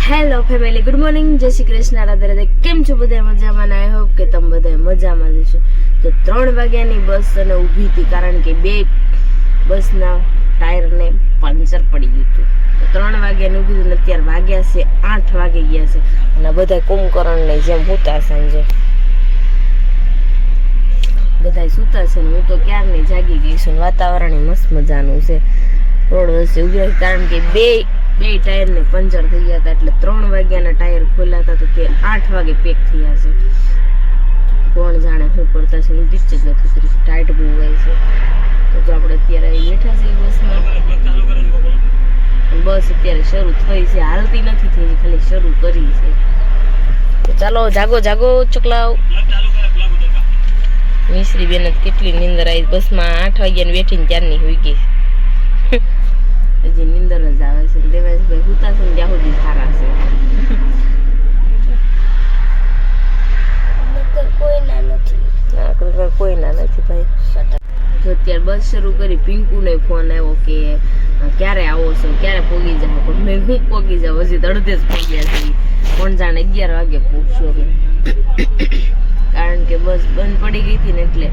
Hello family, good morning, જય શ્રી કૃષ્ણ, રાધે રાધે. કેમ છો બધા? મજામાં? આઈ હોપ કે તમે બધા મજામાં જ છો. તો 3 વાગ્યાની બસ અને ઊભી હતી કારણ કે બે બસના ટાયરને પંચર પડી ગયું હતું. તો 3 વાગ્યાની ઊભી હતી, અત્યારે વાગ્યા છે 8 વાગી ગયા છે અને બધા કુંભકરણની જેમ સૂતા સમજો, બધા સૂતા છે ને હું તો ક્યારની જાગી ગઈ છું. વાતાવરણ મસ્ત મજાનું છે. રોડ વચ્ચે ઉભી કારણ કે બે ટાયરને પંચર થઈ ગયા હતા, એટલે 3 વાગ્યાના ટાયર ખોલ્યા હતા તો તે 8 વાગે પેક થયા છે. કોણ જાણે શું કરતા છે, હું દીચ જ નથી કરી. ટાઈટ બહુ હોય છે. તો જો આપણે અત્યારે બેઠા છે બસમાં. બસ અત્યારે શરૂ થઈ છે, હાલતી નથી થઈ, ખાલી શરૂ કરી છે. તો ચાલો જાગો જાગો ચકલાવ. મિશ્રી બેન કેટલી નીંદર આવી બસમાં. 8 વાગ્યાની બેઠીને ત્યારની હોઈ ગઈ. હજી નીંદર જ આવે છે. દેવાશભાઈ સુતા છે ને ત્યાં સુધી સારા છે. કોઈ ના નથી ભાઈ. જો અત્યારે બસ શરૂ કરી, પિંકુને ફોન આવ્યો કે ક્યારે આવો છો, ક્યારે પોગી જાવ. પણ મેં હું પોગી જાવ, હજી અડધે જ પોગ્યા છે. કોણ જાણે 11 વાગે પહોંચશું હવે, કારણ કે બસ બંધ પડી ગઈ હતી ને એટલે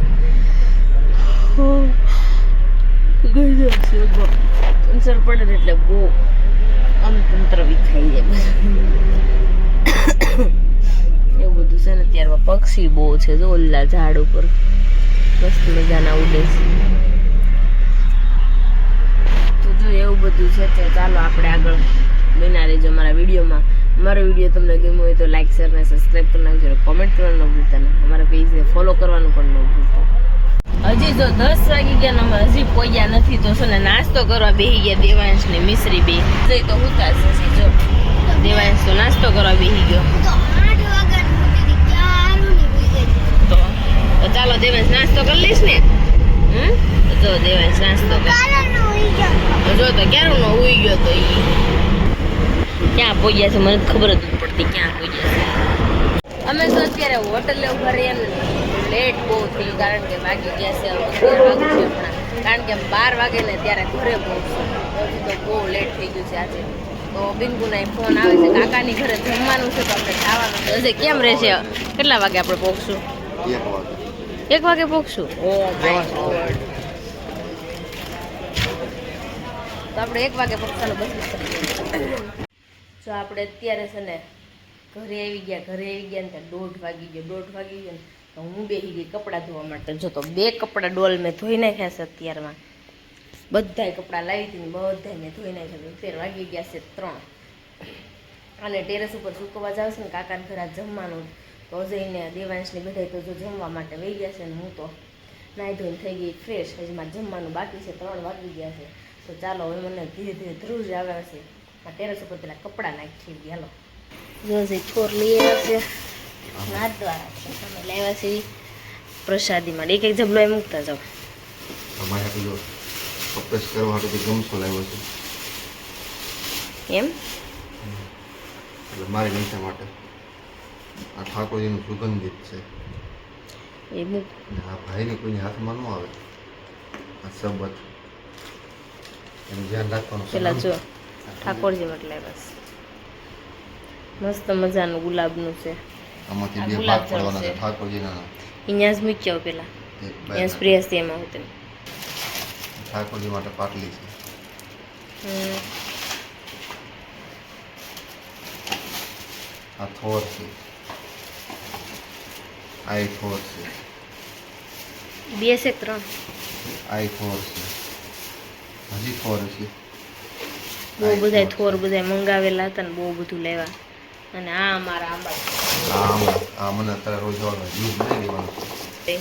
પંચર પડે ને એટલે બહુ તંત્ર વિખાઈ જાય. એવું બધું છે ને. ત્યારમાં પક્ષી બહુ છે, જો ઓલા ઝાડ ઉપર મસ્ત મજાના ઉડે છે. તો જો એવું બધું છે. તો ચાલો આપણે આગળ બના રહેજો અમારા વિડીયોમાં. અમારો વિડીયો તમને ગમ્યો હોય તો લાઈક, શેર અને સબસ્ક્રાઈબ કરી નાખજો. કોમેન્ટ કરવાનું ન ભૂલતા ને અમારા પેજને ફોલો કરવાનું પણ ન ભૂલતા. હજી જો 10 વાગી ગયા ને અમે હજી પોગ્યા નથી. તો છે ને નાસ્તો કરવા બેસી ગયા દેવાંશ ને મિશ્રી બે. જઈ તો હુતા છે. જો દેવાંશ તો નાસ્તો કરવા બેસી ગયો. તો ચાલો દેવાંશ નાસ્તો કરી લઈશ ને. જો દેવાંશ નાસ્તો જો તો ક્યારે નો ઉઈ ગયો. તો ઈ ક્યાં પોગ્યા છે મને ખબર જ નથી પડતી ક્યાં પોગ્યા છે. અમે તો અત્યારે હોટલે ઉભા રહ્યા. લેટ બહુ થયું કારણ કે વાગી ગયા છે 11 વાગે છે હમણાં. કારણ કે 12 વાગે ને ત્યારે ઘરે પહોંચશું. હજી તો બહુ લેટ થઈ ગયું છે આજે. તો બિંદુના ફોન આવે છે, કાકાની ઘરે જમવાનું છે તો આપણે ખાવાનું છે. હજી કેમ રહેશે? કેટલા વાગે આપણે પહોંચશું? 1 વાગે પહોંચશું. Oh my God. તો આપણે 1 વાગે પહોંચવાનું બસ. જો આપણે અત્યારે છે ને ઘરે આવી ગયા ને ત્યાં 1:30 વાગી ગયો. 1:30 વાગી ગયો ને તો હું બેસી ગઈ કપડાં ધોવા માટે. જો તો 2 કપડાં ડોલ મેં ધોઈ નાખ્યા છે અત્યારમાં. બધાય કપડાં લાવી હતી ને બધાય મેં ધોઈ નાખ્યા. અત્યારે વાગી ગયા છે 3. અને ટેરેસ ઉપર સુકવા જાવ છે ને કાકાને ઘરે જમવાનું. તો જઈને દેવાંશની બધાય તો જો જમવા માટે વહી ગયા છે ને હું તો નાહી ધોઈને થઈ ગઈ ફ્રેશ. હજી મારે જમવાનું બાકી છે. 3 વાગી ગયા છે. તો ચાલો હવે મને ધીરે ધીરે ધ્રુજ આવે છે. આ ટેરેસ ઉપર પેલા કપડાં નાખી ગયા. હાલો જો થોર લઈ આવ્યા છે. નાથ દ્વારા છે તમે લાવ્યા છે પ્રસાદીમાં. એક જબલો એ મૂકતા જાઓ. અમારે પેલો કપસ કરવા માટે ગમસો લાવ્યો છે એમ. એટલે મારી નીચે માટે આ ઠાકોરજીનું સુગંધિત છે એ મૂક. આ ભાઈને કોઈની હાથમાં ન આવે. આ સબત એનું ધ્યાન રાખવાનું. પેલા જો ઠાકોરજી માટે લાવ્યા છે. મસ્ત મજાનું ગુલાબનું છે. આમાંથી 2 ભાગ પડવાના છે ઠાકોરજીના. અહીંયા જ મૂક્યો પેલા ત્યાં સ્પ્રે હશે એમાં હોતે. ઠાકોરજી માટે પાટલી છે. આ થોર છે. આ થોર છે. 2 છે 3. આ થોર છે. હજી થોર છે. બહુ બધા થોર બધા મંગાવેલા હતા ને બહુ બધું લેવા. અને આ અમારા આંબા. આ મને અત્યારે રોજ જ્યુસ બનાવી દેવાનું છે.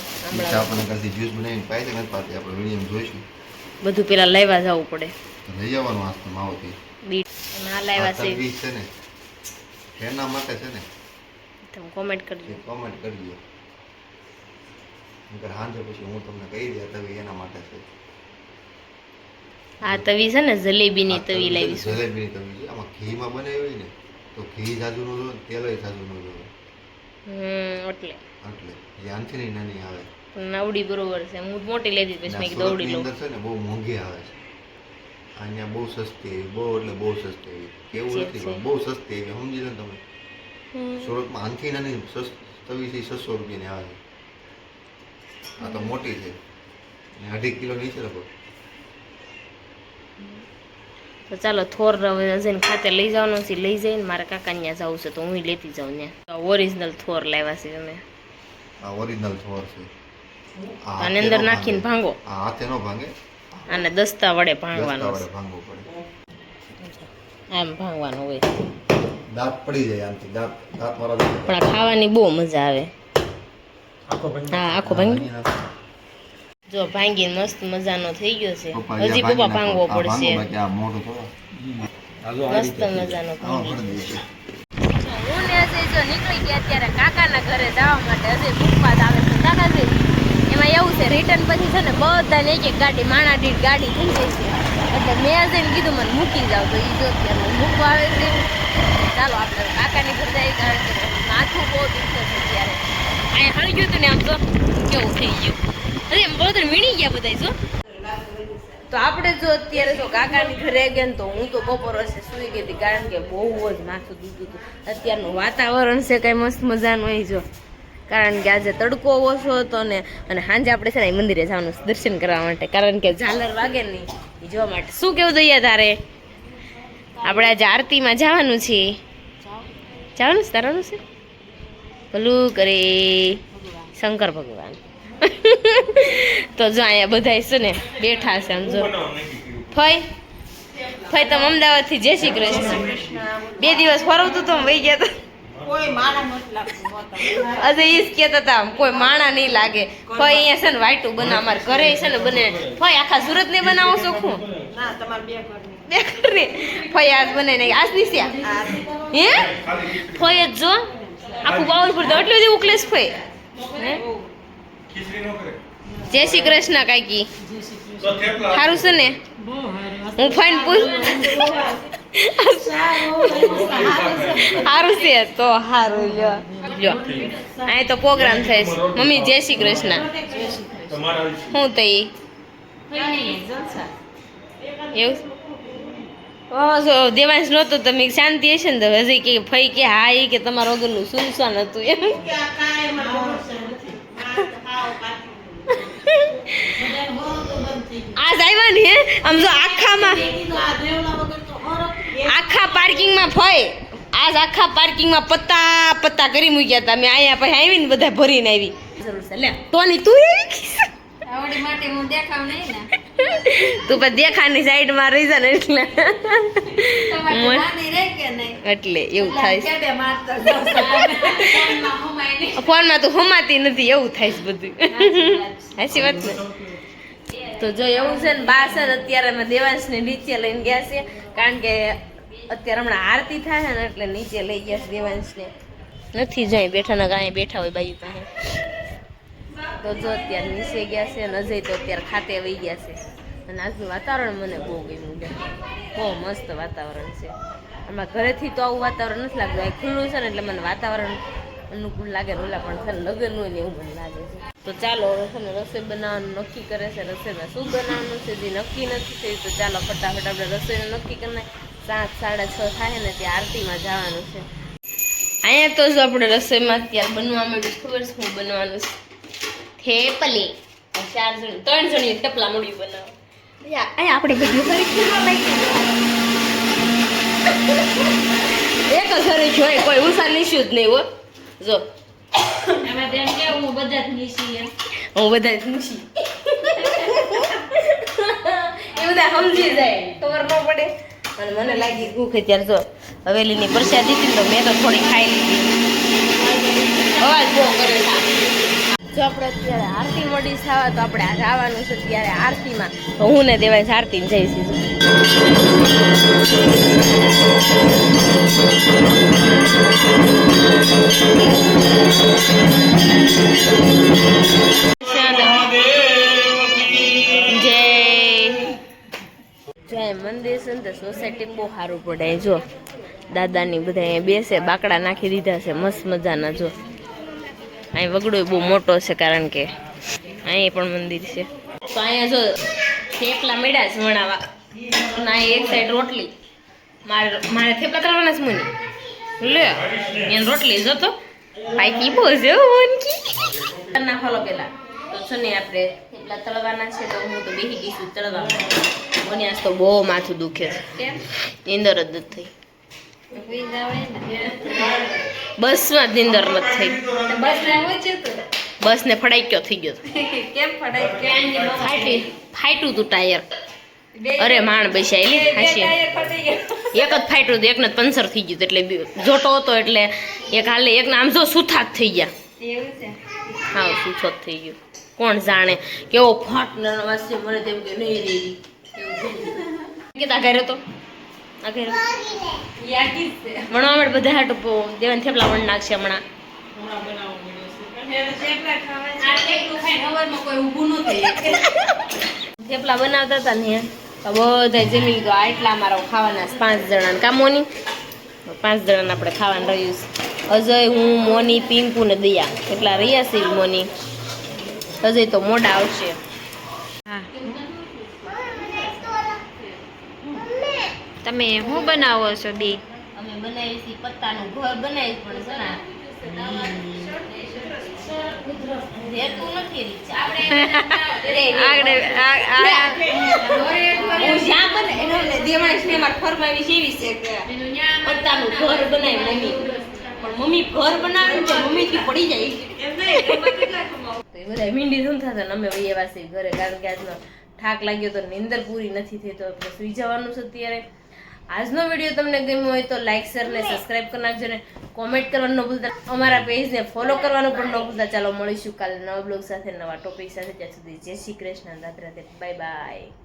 આપણને કદી જ્યુસ બનાવીને પાઈ દે નથી પાતી. આપણે વિડીયો જોઈશું. બધું પેલા લેવા જવું પડે. લઈ જવાનું આસ્તે માવથી. બીટ ના લાવ્યા છે. બીટ છે ને એના માટે છે ને. તમે કોમેન્ટ કરજો. કોમેન્ટ કરજો. નકર હાંજે પછી હું તમને કહી દે તવી એના માટે છે. આ તવી છે ને જલેબીની તવી લાવીશું. જલેબીની તવી છે. આમાં ઘીમાં બનાવી હોય ને તો ઘી જાજુ નો જોઈએ, તેલ જાજુ નો જોઈએ. એટલે ધ્યાનથી નહીં નાની આવે. નાવડી બરોબર છે. હું મોટી લેતી પછી મેં કીધું દોડી લઉં. અંદર છે ને બહુ મોંઘી આવે છે. અહીંયા બહુ સસ્તી એવી, બહુ એટલે બહુ સસ્તી એવી, કેવું છે, નથી છે. પણ બહુ સસ્તી એવી, સમજી લો ને તમે. સુરતમાં આનથી નાની 2700 રૂપિયાની આવે છે. આ તો મોટી છે અને 2.5 કિલો નીચે લગભગ. તો ચાલો થોર હવે જઈને ખાતે લઈ જવાનું છે, લઈ જઈને મારા કાકા ત્યાં જવું છે તો હું લેતી જાઉં ત્યાં. ઓરિજિનલ થોર લાવ્યા છે અમે. આ ઓરિજિનલ થોર છે. આ આની હાથે અંદર નો નાખીને ભાંગે. ભાંગો આ હાથે નો ભાંગે, અને દસ્તા વડે દસ્તા ભાંગવાનું વડે ભાંગવું પડે. આમ ભાંગવાનું હોય. દાંત પડી જાય આમથી, દાંત મારા પણ આ ખાવાની બહુ મજા આવે. હા આખો ભાંગી જો ભાંગીને મસ્ત મજાનો થઈ ગયો છે. હજી પપ્પા ભાંગવો પડશે. મસ્ત મજાનો ભાંગી. હું ને અજય જો નીકળી ગયા અત્યારે કાકાના ઘરે જવા માટે. અજય ભૂખમાં આવે છે કાકાજી. એમાં એવું છે રિટર્ન પછી છે ને બધાને એક એક ગાડી માણા દીઠ ગાડી થઈ જાય છે. એટલે મેં અજયને કીધું મને મૂકી જાવ તો એ જો અત્યારે મૂકવા આવે છે. ચાલો આપણે કાકાની ઘર જાય કારણ કે માથું બહુ દુખે છે ત્યારે. અહીંયા હળી ગયું હતું ને આમ તો કેવું થઈ ગયું. અરે એમ બહુ વીણી ગયા બધા જો. તો આપણે જો અત્યારે જો કાકાની ઘરે ગયા ને તો હું તો બપોર હશે સુઈ ગઈ હતી કારણ કે બહુ જ માથું દુખતું હતું. અત્યારનું વાતાવરણ છે કઈ મસ્ત મજાનું હોય જો કારણ કે આજે તડકો ઓછો હતો ને અને સાંજે આપણે છે ને મંદિરે જવાનું દર્શન કરવા માટે કારણ કે ઝાલર વાગે નહીં એ જોવા માટે. શું કેવું દઈએ તારે? આપણે આજે આરતીમાં જવાનું છે. જવાનું છે તારાનું છે ભલું કરે શંકર ભગવાન. તો જો અહીંયા બધા છે ને બેઠા છે આમ જો. ફઈ ફઈ તમે અમદાવાદથી જય શ્રી કૃષ્ણ. 2 દિવસ ફરવતું તો વહી ગયા હતા. કોઈ માણા નથી લાગતું. અજય ઈ જ કહેતા હતા કોઈ માણા નહીં લાગે. ફઈ અહીંયા છે ને વાઈટું બનાવ અમારે ઘરે છે ને બને. ફઈ આખા સુરત ને બનાવો ચોખ્ખું? ના તમારે બે ઘરની. બે ઘરે ફઈ આજ બનાવી નાખી. આજ નીસ્યા હે ફઈ જ જો આખું બાઉલ પર તો એટલું બધું ઉકલેશ ફઈ. હે જય શ્રી કૃષ્ણ કાકી. સારું છે ને? હું ફાઈન પૂછ સારું છે તો સારું લ્યો લ્યો. અહીં તો પ્રોગ્રામ થાય છે. મમ્મી જય શ્રી કૃષ્ણ. હું તો એવું દેવાંશ નહોતો તમે શાંતિ હશે ને તો હજી કે ફઈ કે હા એ કે તમારા વગરનું સુનસાન હતું એમ. આજ આવ્યા ને આમ જો આખા પાર્કિંગમાં ફઈ આજ આખા પાર્કિંગમાં પત્તા પત્તા કરી મૂક્યા હતા. મેં અહીંયા પછી આવીને બધા ભરીને આવી. જરૂર છે લે ટોની તું આવડી માટે હું દેખાવ નહીં ને. તું પછી દેખાની સાઈડમાં રહી જા ને એટલે તમારે નાની રહે કે નહીં? એટલે એવું થાય છે. કેડે મારતા જાવ ફોનમાં હમાય નહીં. ફોનમાં તું હમાતી નથી એવું થાય છે બધું. સાચી વાત ને? તો જો એવું છે ને બા છે ને અત્યારે અમે દેવાંશને નીચે લઈને ગયા છે કારણ કે અત્યારે હમણાં આરતી થાય ને એટલે નીચે લઈ ગયા છે દેવાંશને. નથી જાય બેઠા ને કાંઈ બેઠા હોય બાજુ પાસે. તો જો અત્યારે નીચે ગયા છે અને અજય તો અત્યારે ખાતે વહી ગયા છે. અને આજનું વાતાવરણ મને બહુ ગમ્યું છે. બહુ મસ્ત વાતાવરણ છે. આમાં ઘરેથી તો આવું વાતાવરણ નથી લાગતું. આ ખુલ્લું છે ને એટલે મને વાતાવરણ અનુકૂળ લાગે. ઓલા પણ છે ને લગ્ન હોય ને એવું મને લાગે છે. તો ચાલો હવે છે ને રસોઈ બનાવવાનું નક્કી કરે છે. રસોઈમાં શું બનાવવાનું છે જે નક્કી નથી થયું તો ચાલો ફટાફટ આપણે રસોઈનું નક્કી કરી નાખીએ. 7, 6:30 થાય ને ત્યાં આરતીમાં જવાનું છે. અહીંયા તો જો આપણે રસોઈમાં અત્યારે બનવા માંડ્યું ખબર છે શું બનવાનું છે? થેપલી. 3 જણી થેપલા મળ્યું બનાવ. અહીંયા આપણે બધું કરી એક જ ઘરે જોઈ કોઈ ઉષા નીશું જ નહીં હો. જો એમાં તેમ કે હું બધા જ નીસી એમ. હું બધા ખુશી એ બધા સમજી જાય ખબર ન પડે. અને મને લાગી ભૂખ ત્યારે જો હવેલીની પ્રસાદી હતી તો મેં તો થોડી ખાઈ લીધી. અવાજ બહુ કરે છે. જો આપણે અત્યારે આરતી મોડી થવા તો આપણે જવાનું છે ત્યારે આરતીમાં. તો હું ને દેવાય આરતીમાં જઈશું. મંદિર છે ને તો સોસાયટી બહુ સારું પડે. જો દાદાની બધા અહીંયા બેસે બાકડા નાખી દીધા છે મસ્ત મજાના. જો અહીં વગડો બહુ મોટો છે કારણ કે અહીં પણ મંદિર છે. તો અહીંયા જો થેપલા મળ્યા છે વણાવા ના એક સાઈડ રોટલી મારે થેપલા તળવાના છે મને લે એને રોટલી જોતો પાકી બોઝે ઓનકી નાખો પેલા તો છે ને આપણે થેપલા તળવાના છે તો હું તો બેસી ગઈ છું તળવા મને આજ તો બહુ માથું દુખે છે નીંદર જ નથી થઈ બસમાં જ નીંદર નથી થઈ બસને ફડાક્યો થઈ ગયો ફાટ્યું તું ટાયર અરે માણ બેસાયેલી હાશી એક જ ફાટ્યું હતું એકને પંચર થઈ ગયું એટલે જોટો હતો એટલે એક હાલે એકને આમ જો સુથાત થઈ ગયા હા સુથો જ થઈ ગયું કોણ જાણે કેવો ફાટ વાસે મને તેમ કે નહીં રેડી કેતા ઘરે તો આ ઘરે વણવા માટે બધા હાટું દેવાન થેપલા વણ નાખશે હમણાં થેપલા બનાવતા હતા ને બધા જમી લીધું આટલા અમારા ખાવાના 5 જણા કામોની 5 જણાને આપણે ખાવાનું રહ્યું છે અજય હું મોની પિંકુ ને દયા એટલા રહ્યા છે મોની અજય તો મોડા આવશે તમે શું બનાવો છો બે અમે બનાવી છીએ પત્તાનું ઘર બનાવી પણ મમ્મી ઘર બનાવે તો મમ્મી થી પડી જાય બધા મીંડી શું થતા અમે એવા છે ઘરે કારણ કે આજનો થાક લાગ્યો તો નીંદર પૂરી નથી થઈ તો આપણે સુઈ જવાનું છે અત્યારે આજનો વિડીયો તમને ગમ્યો હોય તો લાઈક શેર ને સબસ્ક્રાઇબ કરી નાખજો ને કોમેન્ટ કરવાનું ન ભૂલતા અમારા પેજને ફોલો કરવાનું પણ ન ભૂલતા ચાલો મળીશું કાલે નવા બ્લોગ સાથે નવા ટોપિક સાથે ત્યાં સુધી જય શ્રી કૃષ્ણ રાધે રાધે બાય બાય